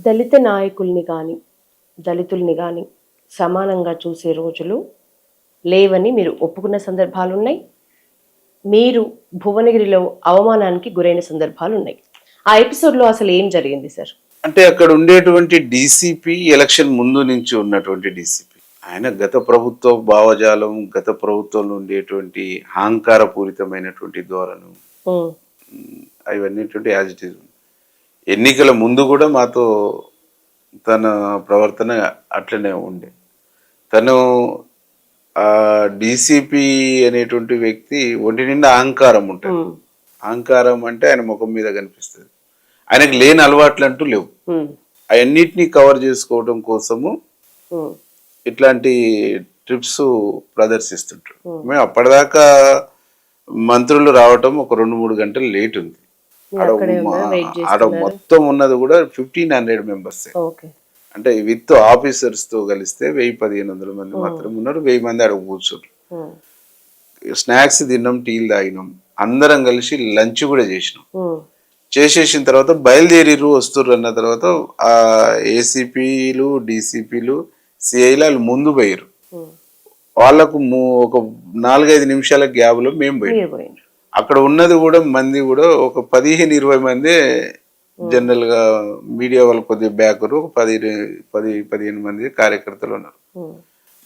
దళిత నాయకుల్ని కానీ దళితుల్ని కానీ సమానంగా చూసే రోజులు లేవని మీరు ఒప్పుకున్న సందర్భాలు ఉన్నాయి. మీరు భువనగిరిలో అవమానానికి గురైన సందర్భాలు ఉన్నాయి. ఆ ఎపిసోడ్లో అసలు ఏం జరిగింది సార్? అంటే అక్కడ ఉండేటువంటి డీసీపీ ఎలక్షన్ ముందు నుంచి ఉన్నటువంటి డీసీపీ ఆయన గత ప్రభుత్వ భావజాలం, గత ప్రభుత్వంలో ఉండేటువంటి అహంకారపూరితమైనటువంటి ధోరణి అవన్నీ యాజ్ ఇట్ ఈజ్. ఎన్నికల ముందు కూడా మాతో తన ప్రవర్తన అట్లనే ఉండే. తను ఆ డీసీపీ అనేటువంటి వ్యక్తి ఒంటి నిండా అహంకారం ఉంటుంది. అహంకారం అంటే ఆయన ముఖం మీద కనిపిస్తుంది. ఆయనకు లేని అలవాట్లు అంటూ లేవు. అవన్నిటినీ కవర్ చేసుకోవడం కోసము ఇట్లాంటి ట్రిప్స్ ప్రదర్శిస్తుంటారు. మేము అప్పటిదాకా మంత్రులు రావటం ఒక 2-3 గంటలు లేట్ ఉంది. ఆడ మొత్తం ఉన్నది కూడా 1500 మెంబర్స్. అంటే విత్ ఆఫీసర్స్ తో కలిస్తే 1000-1500 మంది మాత్రం ఉన్నారు. 1000 మంది ఆడ కూర్చున్నారు. స్నాక్స్ తిన్నాం, టీలు తాగినాం, అందరం కలిసి లంచ్ కూడా చేసినాం. చేసేసిన తర్వాత బయలుదేరిరు వస్తుర్రు అన్న తర్వాత ఆ ఏసీపీలు, డీసీపీలు, సిఐలు వాళ్ళు ముందు పోయారు. వాళ్ళకు ఒక 4-5 నిమిషాల గ్యాప్ లో మేము పోయాం. అక్కడ ఉన్నది కూడా మంది కూడా ఒక 15-20 మంది జనరల్ గా మీడియా వాళ్ళు కొద్దిగా బ్యాకరు, 10-15 మంది కార్యకర్తలు ఉన్నారు.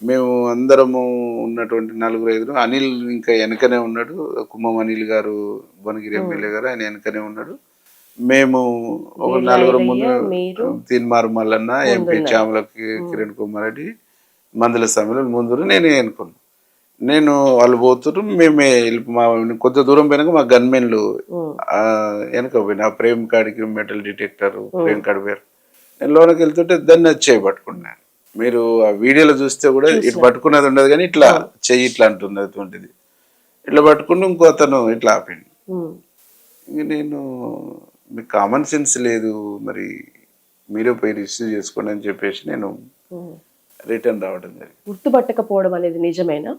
మేము అందరము ఉన్నటువంటి 4-5 అనిల్ ఇంకా వెనకనే ఉన్నాడు. కుమ్మం అనిల్ గారు, భువనగిరి ఎమ్మెల్యే గారు, ఆయన వెనకనే ఉన్నాడు. మేము ఒక 4 ముందు తీన్మార్ మల్లన్న, ఎంపీ చామల కిరణ్ కుమార్ రెడ్డి, మందుల సమయంలో ముందు నేను అనుకున్నాను. నేను వాళ్ళు పోతున్నారు, మేమే మా కొంత దూరం పోయినాక మా గన్మెన్లు వెనక పోయినా. ఆ ప్రేమ్ కార్డుకి మెటల్ డిటెక్టర్ ప్రేమ్ కార్డు పేరు. నేను లోనకి వెళ్తుంటే దాన్ని వచ్చేయి పట్టుకున్నాను. మీరు ఆ వీడియోలో చూస్తే కూడా ఇట్లా పట్టుకున్నది ఉండదు, కానీ ఇట్లా చెయ్యి ఇట్లా అంటుంది అటువంటిది. ఇట్లా పట్టుకుని ఇంకో అతను ఇట్లా ఆపిండు. ఇంక నేను మీకు కామన్ సెన్స్ లేదు, మరి మీరే పోయి రిసీవ్ చేసుకోండి అని చెప్పేసి నేను రిటర్న్ రావడం జరిగింది. గుర్తుపట్టకపోవడం అనేది నిజమేనా?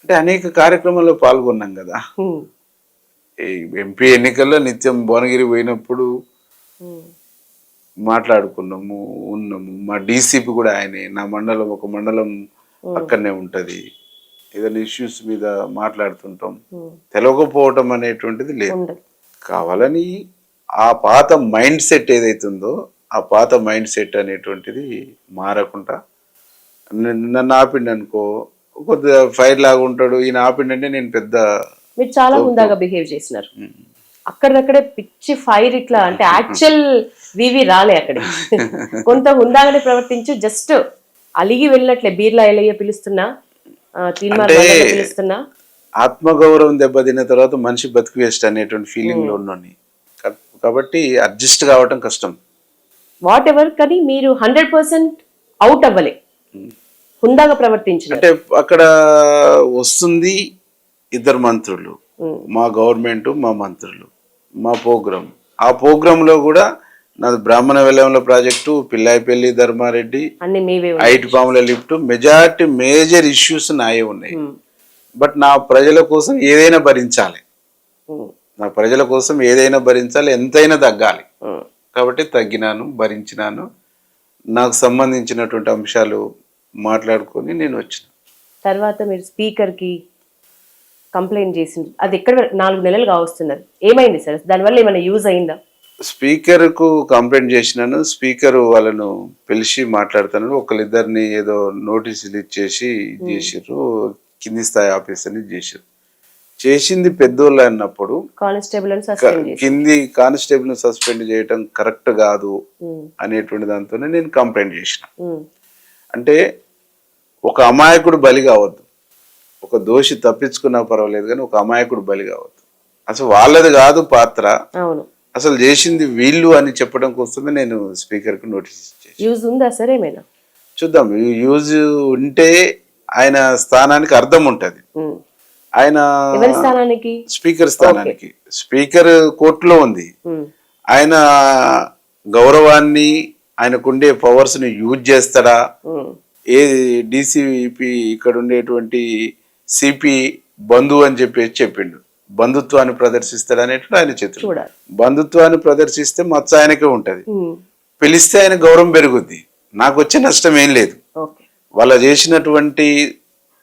అంటే అనేక కార్యక్రమాల్లో పాల్గొన్నాం కదా. ఎంపీ ఎన్నికల్లో నిత్యం భువనగిరి పోయినప్పుడు మాట్లాడుకున్నాము, ఉన్నాము. మా డీసీపీ కూడా ఆయనే. నా మండలం ఒక మండలం అక్కడనే ఉంటది. ఏదైనా ఇష్యూస్ మీద మాట్లాడుతుంటాం. తెలవకపోవటం అనేటువంటిది లేదు. కావాలని ఆ పాత మైండ్ సెట్ ఏదైతుందో ఆ పాత మైండ్ సెట్ అనేటువంటిది మారకుండా నన్ను ఆపిండి అనుకో, కొద్దిగా ఫైర్ లాగా ఉంటాడు ఈయన. ఆపిండంటే నేను పెద్ద మీరు చాలా హుందాగా బిహేవ్ చేసినారు. అక్కడక్కడే పిచ్చి ఫైర్ ఇట్లా అంటే యాక్చువల్ వివి రాలే. అక్కడ కొంత హుందాగానే ప్రవర్తించి జస్ట్ అలిగి వెళ్ళినట్లే. బీర్లా ఎలయ్య పిలుస్తున్నా, పిలుస్తున్నా. ఆత్మగౌరవం దెబ్బతిన్న తర్వాత మనిషి బతికి వేస్ట్ అనేటువంటి ఫీలింగ్ లో ఉన్నాను కాబట్టి అడ్జస్ట్ కావటం కష్టం. వాట్ ఎవర్, కానీ మీరు 100% అవుట్ అవ్వలే, హుందాగా ప్రవర్తించారు. అంటే అక్కడ వస్తుంది 2 మంత్రులు, మా గవర్నమెంట్, మా మంత్రులు, మా ప్రోగ్రామ్. ఆ ప్రోగ్రామ్ లో కూడా నాది Brahmana Vellemla project, Pillaipalli Dharmareddy, Aitipamula lift, majority major issues నాయే ఉన్నాయి. బట్ నా ప్రజల కోసం ఏదైనా భరించాలి, నా ప్రజల కోసం ఏదైనా భరించాలి, ఎంతైనా తగ్గాలి. కాబట్టి తగ్గినాను, భరించినాను. నాకు సంబంధించినటువంటి అంశాలు మాట్లాడుకొని నేను వచ్చిన తర్వాత మీరు స్పీకర్కి కంప్లైంట్ చేసింది. అది ఎక్కడ 4 నెలలు కావస్తున్నది. ఏమైంది సార్? దానివల్ల ఏమైనా యూజ్ అయిందా? స్పీకర్కు కంప్లైంట్ చేసినాను. స్పీకర్ వాళ్ళను పిలిచి మాట్లాడుతాను. ఒకళ్ళిద్దరిని ఏదో నోటీసులు ఇచ్చేసి చేసిర్రు, కింది స్థాయి ఆఫీసర్ని చేసిర్రు. చేసింది పెద్దోళ్ళు అన్నప్పుడు కింది కానిస్టేబుల్ ని సస్పెండ్ చేయటం కరెక్ట్ కాదు అనేటువంటి దాంతోనే నేను కంప్లైంట్ చేసిన. అంటే ఒక అమాయకుడు బలి కావద్దు, ఒక దోషి తప్పించుకున్నా పర్వాలేదు, కానీ ఒక అమాయకుడు బలి కావద్దు. అసలు వాళ్ళది కాదు పాత్ర, అసలు చేసింది వీళ్ళు అని చెప్పడం కోసమే నేను స్పీకర్ కు నోటీస్ ఇచ్చేసి. యూజ్ ఉందా సరే ఏమైనా చూద్దాం. యూజ్ ఉంటే ఆయన స్థానానికి అర్థం ఉంటది. ఆయన స్పీకర్ స్థానానికి, స్పీకర్ కోర్టులో ఉంది. ఆయన గౌరవాన్ని, ఆయనకుండే పవర్స్ ని యూజ్ చేస్తాడా, ఏ డీసీపీ ఇక్కడ ఉండేటువంటి సిపి బంధువు అని చెప్పేసి చెప్పిండు, బంధుత్వాన్ని ప్రదర్శిస్తాడు అనేటువంటి ఆయన చేతులు. బంధుత్వాన్ని ప్రదర్శిస్తే మచ్చ ఆయనకే ఉంటది. పిలిస్తే ఆయన గౌరవం పెరుగుద్ది. నాకు వచ్చే నష్టం ఏం లేదు. ఓకే. వాళ్ళు చేసినటువంటి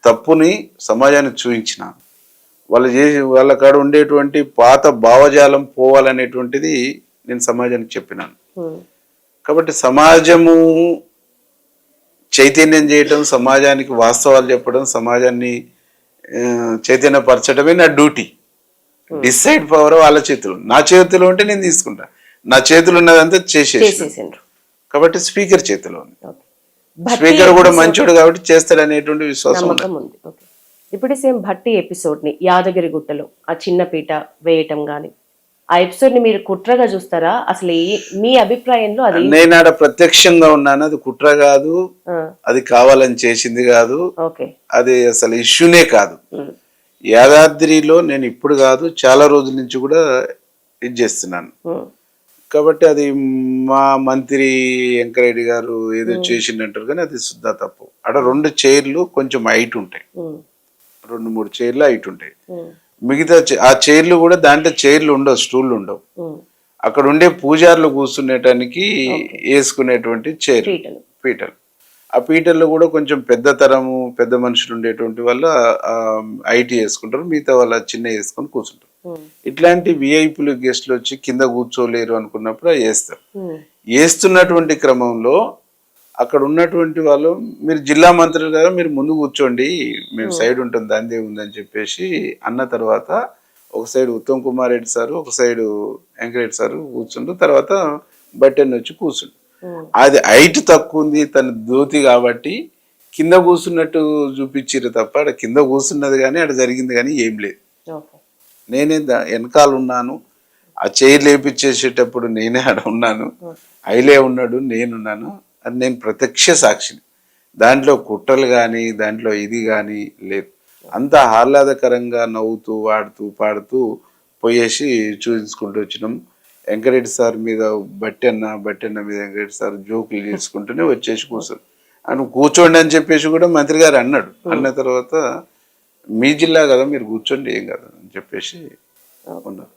తప్పుని సమాజానికి చూపించిన, వాళ్ళ కాడ ఉండేటువంటి పాత భావజాలం పోవాలనేటువంటిది నేను సమాజానికి చెప్పినాను. కాబట్టి సమాజము చైతన్యం చేయటం, సమాజానికి వాస్తవాలు చెప్పడం, సమాజాన్ని చైతన్యపరచడమే నా డ్యూటీ. డిసైడ్ పవర్ వాళ్ళ చేతిలో, నా చేతిలో ఉంటే నేను తీసుకుంటా. నా చేతిలో ఉన్నదంతా చేసేసిండ్రు. కాబట్టి స్పీకర్ చేతిలో ఉంది. స్పీకర్ కూడా మంచోడు కాబట్టి చేస్తాడు అనేటువంటి విశ్వాసం ఉంది. ఇప్పుడు సేమ్ భట్టి ఎపిసోడ్ ని యాదగిరి గుట్టలో ఆ చిన్న పీట వేయటం గాని, ఆ ఎపిసోడ్ ని మీరు కుట్రగా చూస్తారా? అసలు మీ అభిప్రాయంలో అది? నేను ఆడ ప్రత్యక్షంగా ఉన్నాను. అది కుట్ర కాదు, అది కావాలని చేసింది కాదు, అది అసలు ఇష్యూనే కాదు. యాదాద్రిలో నేను ఇప్పుడు కాదు, చాలా రోజుల నుంచి కూడా ఇది చేస్తున్నాను. కాబట్టి అది మా మంత్రి వెంకరెడ్డి గారు ఏదో చేసిందంటారు, కానీ అది శుద్ధ తప్పు. అక్కడ 2 చైర్లు కొంచెం హైట్ ఉంటాయి, 2-3 చైర్లు హైట్ ఉంటాయి. మిగతా ఆ చైర్లు కూడా దాంట్లో చైర్లు ఉండవు, స్టూళ్ళు ఉండవు. అక్కడ ఉండే పూజారులు కూర్చునేటానికి వేసుకునేటువంటి చైర్ పీటలు. ఆ పీటల్లో కూడా కొంచెం పెద్ద తరము పెద్ద మనుషులు ఉండేటువంటి వల్ల ఐటీ వేసుకుంటారు, మిగతా వాళ్ళ చిన్న వేసుకొని కూర్చుంటారు. ఇట్లాంటి విఐపీలు గెస్ట్లు వచ్చి కింద కూర్చోలేరు అనుకున్నప్పుడు వేస్తారు. వేస్తున్నటువంటి క్రమంలో అక్కడ ఉన్నటువంటి వాళ్ళు, మీరు జిల్లా మంత్రులు గారు మీరు ముందు కూర్చోండి, మేము సైడ్ ఉంటుంది దానిదే ఉందని చెప్పేసి అన్న తర్వాత ఒక సైడ్ ఉత్తమ్ కుమార్ రెడ్డి సారు, ఒక సైడ్ వెంకరెడ్డి సారు కూర్చుంటారు. తర్వాత బట్టెన్ వచ్చి కూర్చుంటారు. అది హైట్ తక్కువ ఉంది తన ధోతి కాబట్టి కింద కూర్చున్నట్టు చూపించారు తప్ప అక్కడ కింద కూర్చున్నది కానీ అక్కడ జరిగింది కానీ ఏం లేదు. నేనే వెనకాల ఉన్నాను, ఆ చైర్ లేపించేసేటప్పుడు నేనే ఆడ ఉన్నాను, ఐలే ఉన్నాడు, నేనున్నాను. అది నేను ప్రత్యక్ష సాక్షిని. దాంట్లో కుట్రలు కానీ దాంట్లో ఇది కానీ లేదు. అంత ఆహ్లాదకరంగా నవ్వుతూ వాడుతూ పాడుతూ పోయేసి చూపించుకుంటూ వచ్చినాం. వెంకరెడ్డి సార్ మీద బట్టెన్న మీద వెంకరెడ్డి సార్ జోకులు చేసుకుంటూనే వచ్చేసి కూర్చొని అని కూర్చోండి అని చెప్పేసి కూడా మంత్రి గారు అన్నాడు. అన్న తర్వాత మీ జిల్లా కదా మీరు కూర్చోండి ఏం కదా అని చెప్పేసి ఉన్నారు.